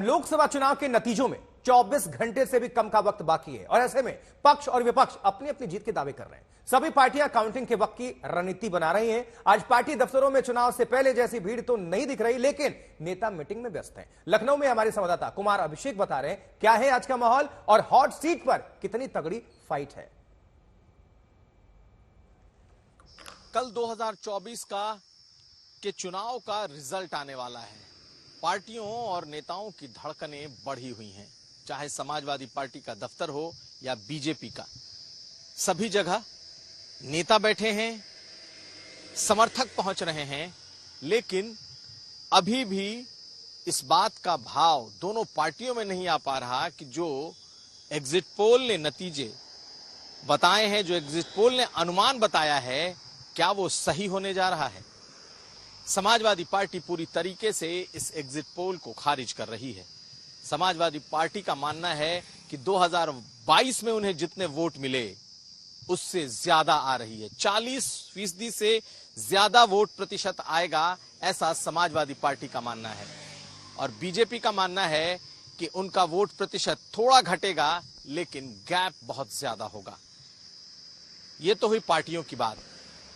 लोकसभा चुनाव के नतीजों में 24 घंटे से भी कम का वक्त बाकी है और ऐसे में पक्ष और विपक्ष अपनी अपनी जीत के दावे कर रहे हैं। सभी पार्टियां काउंटिंग के वक्त की रणनीति बना रही हैं। आज पार्टी दफ्तरों में चुनाव से पहले जैसी भीड़ तो नहीं दिख रही, लेकिन नेता मीटिंग में व्यस्त हैं। लखनऊ में हमारे संवाददाता कुमार अभिषेक बता रहे हैं क्या है आज का माहौल और हॉट सीट पर कितनी तगड़ी फाइट है। कल 2024 के चुनाव का रिजल्ट आने वाला है। पार्टियों और नेताओं की धड़कनें बढ़ी हुई हैं, चाहे समाजवादी पार्टी का दफ्तर हो या बीजेपी का। सभी जगह नेता बैठे हैं, समर्थक पहुंच रहे हैं, लेकिन अभी भी इस बात का भाव दोनों पार्टियों में नहीं आ पा रहा कि जो एग्जिट पोल ने नतीजे बताए हैं, जो एग्जिट पोल ने अनुमान बताया है, क्या वो सही होने जा रहा है। समाजवादी पार्टी पूरी तरीके से इस एग्जिट पोल को खारिज कर रही है। समाजवादी पार्टी का मानना है कि 2022 में उन्हें जितने वोट मिले उससे ज्यादा आ रही है। 40% से ज्यादा वोट प्रतिशत आएगा, ऐसा समाजवादी पार्टी का मानना है। और बीजेपी का मानना है कि उनका वोट प्रतिशत थोड़ा घटेगा, लेकिन गैप बहुत ज्यादा होगा। ये तो हुई पार्टियों की बात,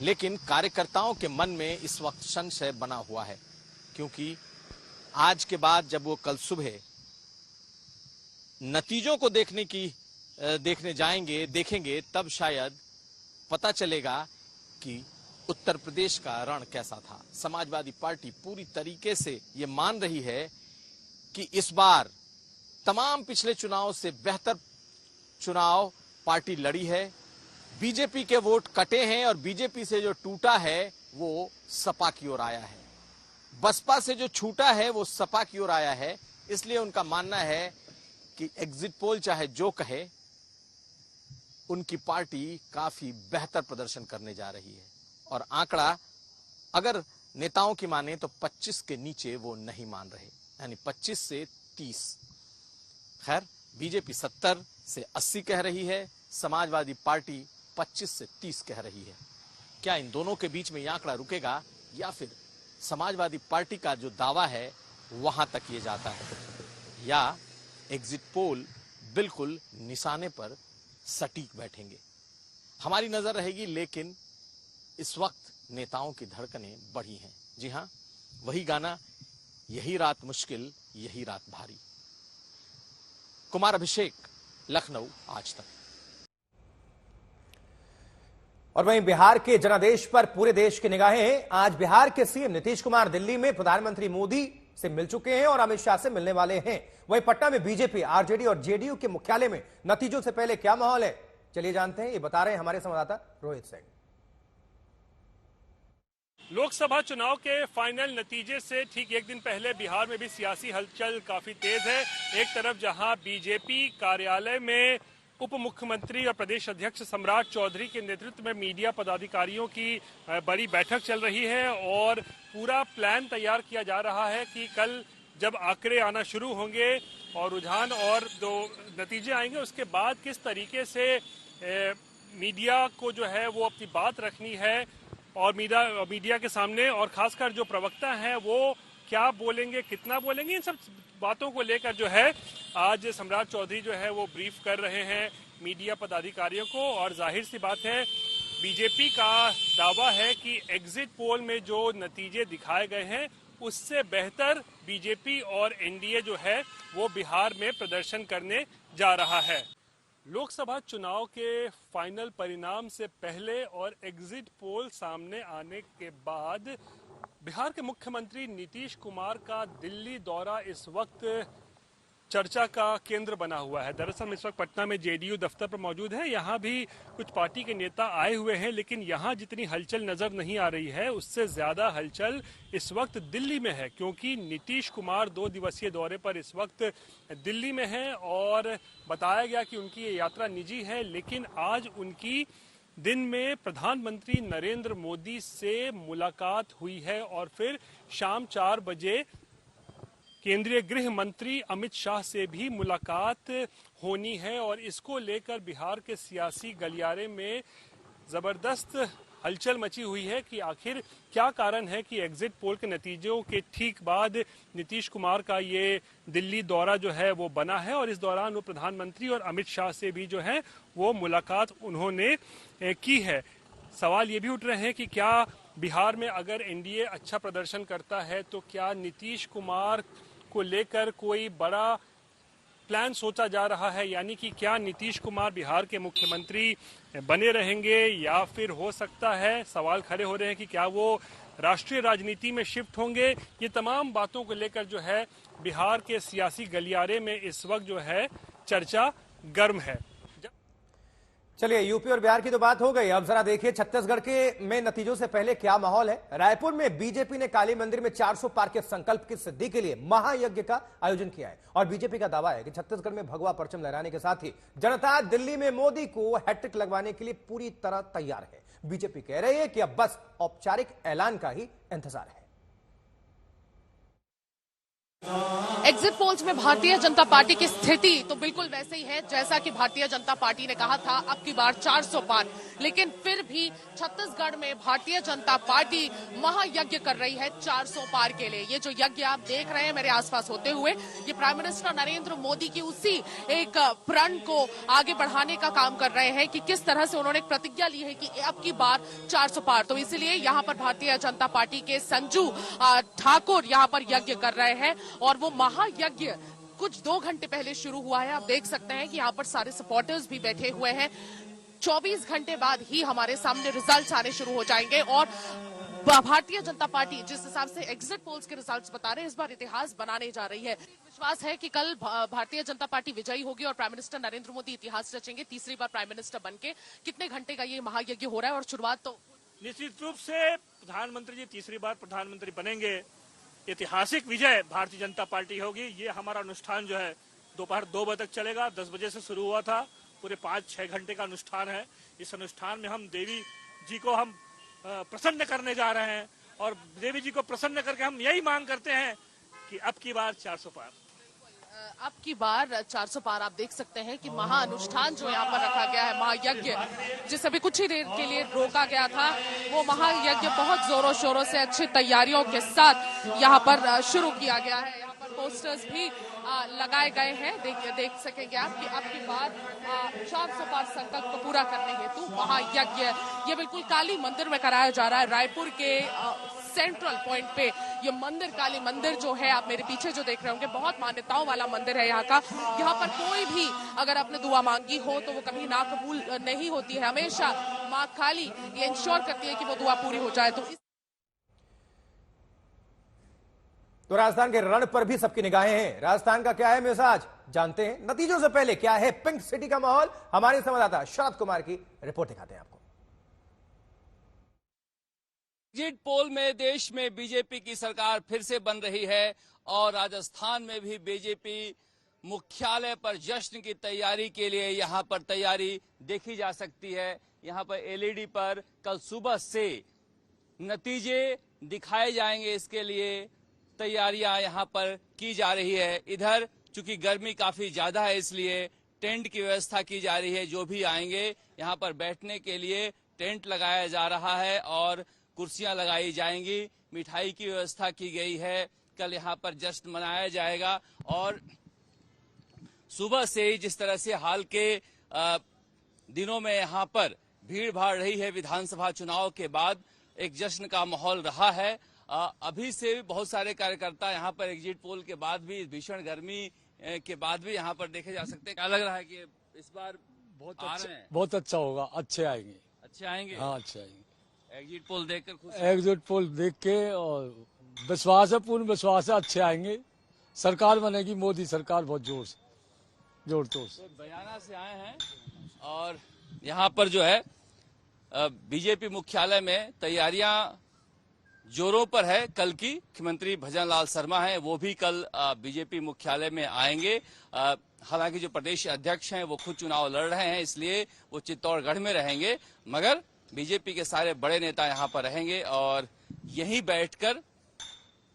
लेकिन कार्यकर्ताओं के मन में इस वक्त संशय बना हुआ है, क्योंकि आज के बाद जब वो कल सुबह नतीजों को देखने देखेंगे, तब शायद पता चलेगा कि उत्तर प्रदेश का रण कैसा था। समाजवादी पार्टी पूरी तरीके से ये मान रही है कि इस बार तमाम पिछले चुनाव से बेहतर चुनाव पार्टी लड़ी है। बीजेपी के वोट कटे हैं और बीजेपी से जो टूटा है वो सपा की ओर आया है। बसपा से जो छूटा है वो सपा की ओर आया है। इसलिए उनका मानना है कि एग्जिट पोल चाहे जो कहे, उनकी पार्टी काफी बेहतर प्रदर्शन करने जा रही है। और आंकड़ा अगर नेताओं की माने तो 25 के नीचे वो नहीं मान रहे, यानी 25 से 30। खैर, बीजेपी 70 से 80 कह रही है, समाजवादी पार्टी 25 से 30 कह रही है। क्या इन दोनों के बीच में यह आंकड़ा रुकेगा या फिर समाजवादी पार्टी का जो दावा है वहां तक ये जाता है, या एग्जिट पोल बिल्कुल निशाने पर सटीक बैठेंगे? हमारी नजर रहेगी, लेकिन इस वक्त नेताओं की धड़कनें बढ़ी हैं। जी हां, वही गाना, यही रात मुश्किल यही रात भारी। कुमार अभिषेक, लखनऊ, आज तक। और वहीं बिहार के जनादेश पर पूरे देश की निगाहें हैं। आज बिहार के सीएम नीतीश कुमार दिल्ली में प्रधानमंत्री मोदी से मिल चुके हैं और अमित शाह से मिलने वाले हैं। वहीं पटना में बीजेपी, आरजेडी और जेडीयू के मुख्यालय में नतीजों से पहले क्या माहौल है, चलिए जानते हैं। ये बता रहे हैं हमारे संवाददाता रोहित सिंह। लोकसभा चुनाव के फाइनल नतीजे से ठीक एक दिन पहले बिहार में भी सियासी हलचल काफी तेज है। एक तरफ जहां बीजेपी कार्यालय में उप मुख्यमंत्री और प्रदेश अध्यक्ष सम्राट चौधरी के नेतृत्व में मीडिया पदाधिकारियों की बड़ी बैठक चल रही है और पूरा प्लान तैयार किया जा रहा है कि कल जब आंकड़े आना शुरू होंगे और रुझान और जो नतीजे आएंगे उसके बाद किस तरीके से मीडिया को जो है वो अपनी बात रखनी है और मीडिया के सामने, और खासकर जो प्रवक्ता हैं वो क्या बोलेंगे, कितना बोलेंगे, इन सब बातों को लेकर जो है आज सम्राट चौधरी जो है वो ब्रीफ कर रहे हैं मीडिया पदाधिकारियों को। और जाहिर सी बात है, बीजेपी का दावा है कि एग्जिट पोल में जो नतीजे दिखाए गए हैं उससे बेहतर बीजेपी और एनडीए जो है वो बिहार में प्रदर्शन करने जा रहा है। लोकसभा चुनाव के फाइनल परिणाम से पहले और एग्जिट पोल सामने आने के बाद बिहार के मुख्यमंत्री नीतीश कुमार का दिल्ली दौरा इस वक्त चर्चा का केंद्र बना हुआ है। दरअसल इस वक्त पटना में जेडीयू दफ्तर पर मौजूद है। यहाँ भी कुछ पार्टी के नेता आए हुए हैं, लेकिन यहाँ जितनी हलचल नजर नहीं आ रही है उससे ज्यादा हलचल इस वक्त दिल्ली में है, क्योंकि नीतीश कुमार 2 दिवसीय दौरे पर इस वक्त दिल्ली में हैं और बताया गया कि उनकी ये यात्रा निजी है, लेकिन आज उनकी दिन में प्रधानमंत्री नरेंद्र मोदी से मुलाकात हुई है और फिर शाम 4 बजे केंद्रीय गृह मंत्री अमित शाह से भी मुलाकात होनी है। और इसको लेकर बिहार के सियासी गलियारे में जबरदस्त हलचल मची हुई है कि आखिर क्या कारण है कि एग्जिट पोल के नतीजों के ठीक बाद नीतीश कुमार का ये दिल्ली दौरा जो है वो बना है और इस दौरान वो प्रधानमंत्री और अमित शाह से भी जो है वो मुलाकात उन्होंने की है। सवाल ये भी उठ रहे हैं कि क्या बिहार में अगर एनडीए अच्छा प्रदर्शन करता है तो क्या नीतीश कुमार को लेकर कोई बड़ा प्लान सोचा जा रहा है, यानी कि क्या नीतीश कुमार बिहार के मुख्यमंत्री बने रहेंगे या फिर हो सकता है सवाल खड़े हो रहे हैं कि क्या वो राष्ट्रीय राजनीति में शिफ्ट होंगे। ये तमाम बातों को लेकर जो है बिहार के सियासी गलियारे में इस वक्त जो है चर्चा गर्म है। चलिए, यूपी और बिहार की तो बात हो गई, अब जरा देखिए छत्तीसगढ़ के में नतीजों से पहले क्या माहौल है। रायपुर में बीजेपी ने काली मंदिर में 400 पार के संकल्प की सिद्धि के लिए महायज्ञ का आयोजन किया है और बीजेपी का दावा है कि छत्तीसगढ़ में भगवा परचम लहराने के साथ ही जनता दिल्ली में मोदी को हैट्रिक लगवाने के लिए पूरी तरह तैयार है। बीजेपी कह रही है कि अब बस औपचारिक ऐलान का ही इंतजार है। एग्जिट पोल्स में भारतीय जनता पार्टी की स्थिति तो बिल्कुल वैसे ही है जैसा कि भारतीय जनता पार्टी ने कहा था अब की बार 400 पार, लेकिन फिर भी छत्तीसगढ़ में भारतीय जनता पार्टी महायज्ञ कर रही है 400 पार के लिए। ये जो यज्ञ आप देख रहे हैं मेरे आसपास होते हुए, ये प्राइम मिनिस्टर नरेंद्र मोदी की उसी एक प्रण को आगे बढ़ाने का काम कर रहे हैं कि किस तरह से उन्होंने एक प्रतिज्ञा ली है कि अब की बार 400 पार। तो इसीलिए यहाँ पर भारतीय जनता पार्टी के संजू ठाकुर यहाँ पर यज्ञ कर रहे हैं और वो महायज्ञ कुछ 2 घंटे पहले शुरू हुआ है। आप देख सकते हैं कि यहाँ पर सारे सपोर्टर्स भी बैठे हुए हैं। 24 घंटे बाद ही हमारे सामने रिजल्ट्स आने शुरू हो जाएंगे और भारतीय जनता पार्टी जिस हिसाब से एग्जिट पोल्स के रिजल्ट्स बता रहे हैं इस बार इतिहास बनाने जा रही है। विश्वास है कि कल भारतीय जनता पार्टी विजयी होगी और प्राइम मिनिस्टर नरेंद्र मोदी इतिहास रचेंगे, तीसरी बार प्राइम मिनिस्टर बनके। कितने घंटे का ये महायज्ञ हो रहा है और शुरुआत तो निश्चित रूप से प्रधानमंत्री जी तीसरी बार प्रधानमंत्री बनेंगे, ऐतिहासिक विजय भारतीय जनता पार्टी होगी। ये हमारा अनुष्ठान जो है दोपहर 2 बजे तक चलेगा। 10 बजे से शुरू हुआ था, पूरे 5-6 घंटे का अनुष्ठान है। इस अनुष्ठान में हम देवी जी को हम प्रसन्न करने जा रहे हैं और देवी जी को प्रसन्न करके हम यही मांग करते हैं कि अब की बार 400 पार। अब की बार 400 पार आप देख सकते हैं कि महाअनुष्ठान जो यहाँ पर रखा गया है, महायज्ञ जिसे भी कुछ ही देर के लिए रोका गया था, वो महायज्ञ बहुत जोरों शोरों से अच्छी तैयारियों के साथ यहाँ पर शुरू किया गया है। यहाँ पर पोस्टर्स भी लगाए गए हैं, देख सकेंगे आप कि अब की बार 400 पार संकल्प को पूरा करने हेतु महायज्ञ ये बिल्कुल काली मंदिर में कराया जा रहा है। रायपुर के सेंट्रल पॉइंट पे ये मंदिर, काली मंदिर जो है आप मेरे पीछे जो देख रहे होंगे, बहुत मान्यताओं वाला मंदिर है यहाँ का। यहाँ पर कोई भी अगर आपने दुआ मांगी हो तो वो कभी ना कबूल नहीं होती है, हमेशा माँ काली ये इंश्योर करती है कि वो दुआ पूरी हो जाए। तो राजस्थान के रण पर भी सबकी निगाहें हैं। राजस्थान का क्या है मिजाज, जानते हैं। नतीजों से पहले क्या है पिंक सिटी का माहौल, हमारे संवाददाता शरद कुमार की रिपोर्ट दिखाते हैं आपको। एग्जिट पोल में देश में बीजेपी की सरकार फिर से बन रही है और राजस्थान में भी बीजेपी मुख्यालय पर जश्न की तैयारी के लिए यहां पर तैयारी देखी जा सकती है। यहां पर एलईडी पर कल सुबह से नतीजे दिखाए जाएंगे, इसके लिए तैयारियां यहां पर की जा रही है। इधर चूंकि गर्मी काफी ज्यादा है इसलिए टेंट की व्यवस्था की जा रही है। जो भी आएंगे यहां पर बैठने के लिए टेंट लगाया जा रहा है और कुर्सियां लगाई जाएंगी। मिठाई की व्यवस्था की गई है। कल यहां पर जश्न मनाया जाएगा और सुबह से ही जिस तरह से हाल के दिनों में यहां पर भीड़ भाड़ रही है, विधानसभा चुनाव के बाद एक जश्न का माहौल रहा है। अभी से भी बहुत सारे कार्यकर्ता यहां पर एग्जिट पोल के बाद भी, भीषण गर्मी के बाद भी यहां पर देखे जा सकते हैं। क्या लग रहा है कि इस बार बहुत अच्छा होगा, अच्छे आएंगे। अच्छे आएंगे? हाँ, अच्छे आएंगे। एग्जिट पोल देखकर खुश? एग्जिट पोल देख के और विश्वास है, पूर्ण विश्वास है अच्छे आएंगे। सरकार बनेगी, मोदी सरकार बहुत जोर तोड़ से। तो बयाना से आए हैं और यहाँ पर जो है बीजेपी मुख्यालय में तैयारियां जोरों पर है। कल की मुख्यमंत्री भजनलाल शर्मा हैं, वो भी कल बीजेपी मुख्यालय में आएंगे। हालांकि जो प्रदेश अध्यक्ष हैं वो खुद चुनाव लड़ रहे हैं, इसलिए वो चित्तौड़गढ़ में रहेंगे, मगर बीजेपी के सारे बड़े नेता यहां पर रहेंगे और यहीं बैठकर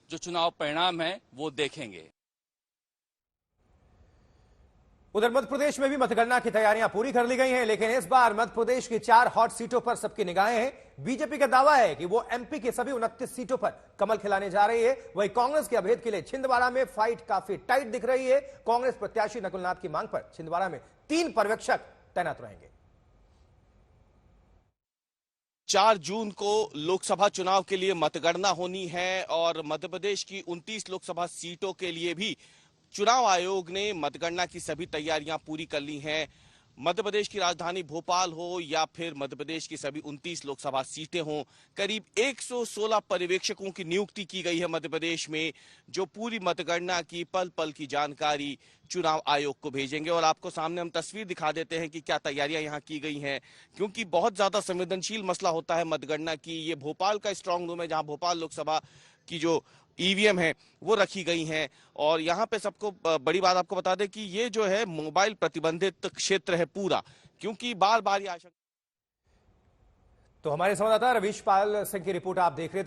जो चुनाव परिणाम है वो देखेंगे। उधर मध्य प्रदेश में भी मतगणना की तैयारियां पूरी कर ली गई हैं, लेकिन इस बार मध्य प्रदेश की 4 हॉट सीटों पर सबकी निगाहें हैं। बीजेपी का दावा है कि वो एमपी की सभी 29 सीटों पर कमल खिलाने जा रही है। वहीं कांग्रेस के अभेद के लिए छिंदवाड़ा में फाइट काफी टाइट दिख रही है। कांग्रेस प्रत्याशी नकुलनाथ की मांग पर छिंदवाड़ा में 3 पर्यवेक्षक तैनात रहेंगे। 4 जून को लोकसभा चुनाव के लिए मतगणना होनी है और मध्य प्रदेश की 29 लोकसभा सीटों के लिए भी चुनाव आयोग ने मतगणना की सभी तैयारियां पूरी कर ली हैं। मध्य प्रदेश की राजधानी भोपाल हो या फिर मध्य प्रदेश की सभी 29 लोकसभा सीटें हों, करीब 116 पर्यवेक्षकों की नियुक्ति की गई है मध्य प्रदेश में, जो पूरी मतगणना की पल पल की जानकारी चुनाव आयोग को भेजेंगे। और आपको सामने हम तस्वीर दिखा देते हैं कि क्या तैयारियां यहां की गई हैं, क्योंकि बहुत ज्यादा संवेदनशील मसला होता है मतगणना की। ये भोपाल का स्ट्रांग रूम है जहां भोपाल लोकसभा की जो ईवीएम है वो रखी गई हैं। और यहाँ पे सबको बड़ी बात आपको बता दें कि ये जो है मोबाइल प्रतिबंधित क्षेत्र है पूरा, क्योंकि बार बार ये आशंका। तो हमारे संवाददाता रवीश पाल सिंह की रिपोर्ट आप देख रहे थे।